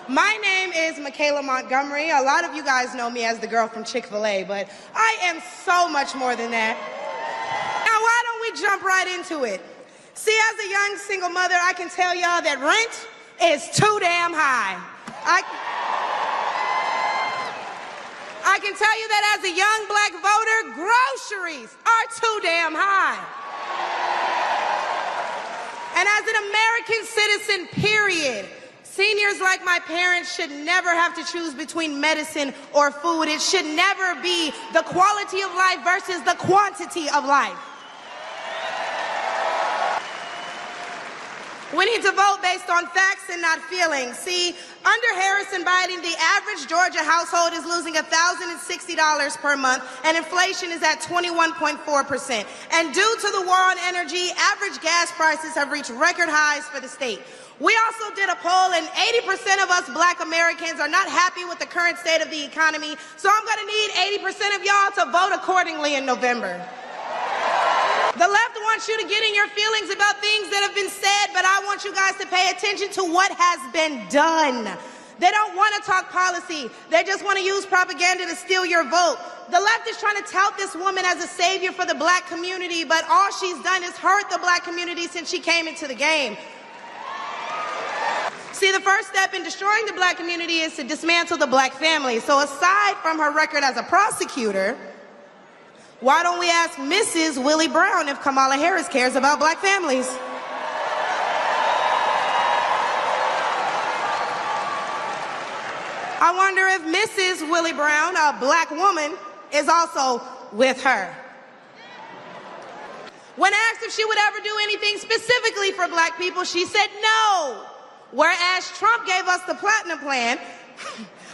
My name is Michaela Montgomery. A lot of you guys know me as the girl from Chick-fil-A, but I am so much more than that. Now, why don't we jump right into it? See, as a young single mother, I can tell y'all that rent is too damn high. I can tell you that as a young black voter, groceries are too damn high. And as an American citizen, period, seniors like my parents should never have to choose between medicine or food. It should never be the quality of life versus the quantity of life. We need to vote based on facts and not feelings. See, under Harris and Biden, the average Georgia household is losing $1,060 per month, and inflation is at 21.4%. And due to the war on energy, average gas prices have reached record highs for the state. We also did a poll, and 80% of us black Americans are not happy with the current state of the economy, so I'm going to need 80% of y'all to vote accordingly in November. The left wants you to get in your feelings about things that have been said, but I want you guys to pay attention to what has been done. They don't want to talk policy. They just want to use propaganda to steal your vote. The left is trying to tout this woman as a savior for the black community, but all she's done is hurt the black community since she came into the game. See, the first step in destroying the black community is to dismantle the black family. So aside from her record as a prosecutor, why don't we ask Mrs. Willie Brown if Kamala Harris cares about black families? I wonder if Mrs. Willie Brown, a black woman, is also with her. When asked if she would ever do anything specifically for black people, she said no. Whereas Trump gave us the Platinum Plan,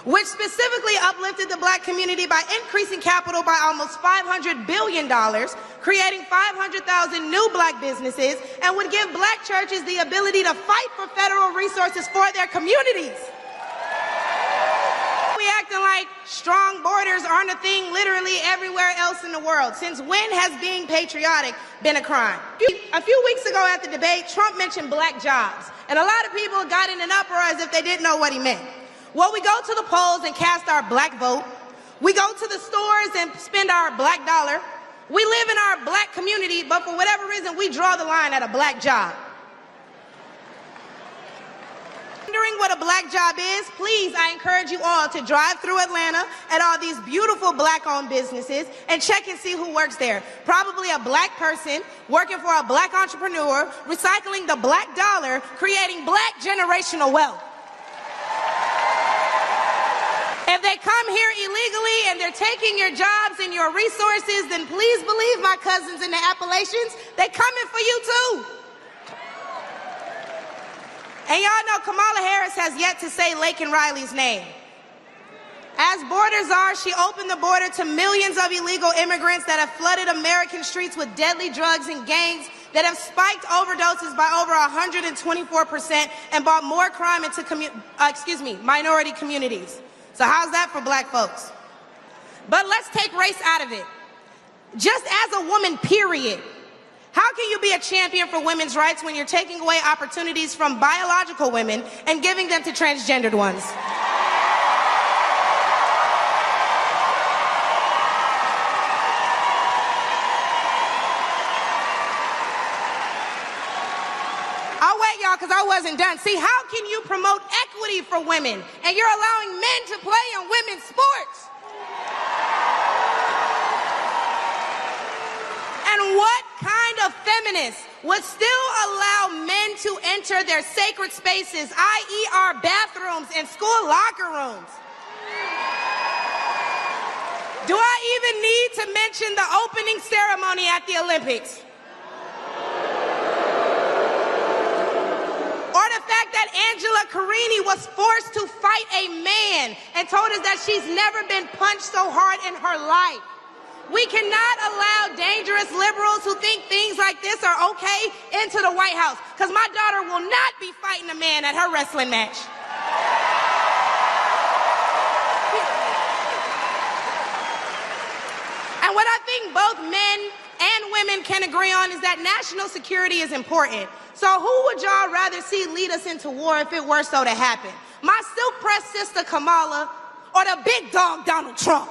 which specifically uplifted the black community by increasing capital by almost $500 billion, creating 500,000 new black businesses, and would give black churches the ability to fight for federal resources for their communities. We acting like strong borders aren't a thing literally everywhere else in the world. Since when has being patriotic been a crime? A few weeks ago at the debate, Trump mentioned black jobs, and a lot of people got in an uproar as if they didn't know what he meant. Well, we go to the polls and cast our black vote. We go to the stores and spend our black dollar. We live in our black community, but for whatever reason, we draw the line at a black job. Wondering what a black job is? Please, I encourage you all to drive through Atlanta at all these beautiful black-owned businesses and check and see who works there. Probably a black person working for a black entrepreneur, recycling the black dollar, creating black generational wealth. If they come here illegally and they're taking your jobs and your resources, then please believe my cousins in the Appalachians, they coming for you too. And y'all know Kamala Harris has yet to say Laken Riley's name. As borders are, she opened the border to millions of illegal immigrants that have flooded American streets with deadly drugs and gangs that have spiked overdoses by over 124% and brought more crime into minority communities. So how's that for black folks? But let's take race out of it. Just as a woman, period, how can you be a champion for women's rights when you're taking away opportunities from biological women and giving them to transgendered ones? I'll wait, y'all, because I wasn't done. See, how can you promote equity for women and you're allowing men to play in women's sports? And what kind of feminist would still allow men to enter their sacred spaces, i.e. our bathrooms and school locker rooms? Do I even need to mention the opening ceremony at the Olympics? Or the fact that Angela Carini was forced to fight a man and told us that she's never been punched so hard in her life. We cannot allow dangerous liberals who think things like this are okay into the White House, because my daughter will not be fighting a man at her wrestling match. And what I think both men and women can agree on is that national security is important. So who would y'all rather see lead us into war if it were so to happen? My silk pressed sister Kamala, or the big dog Donald Trump?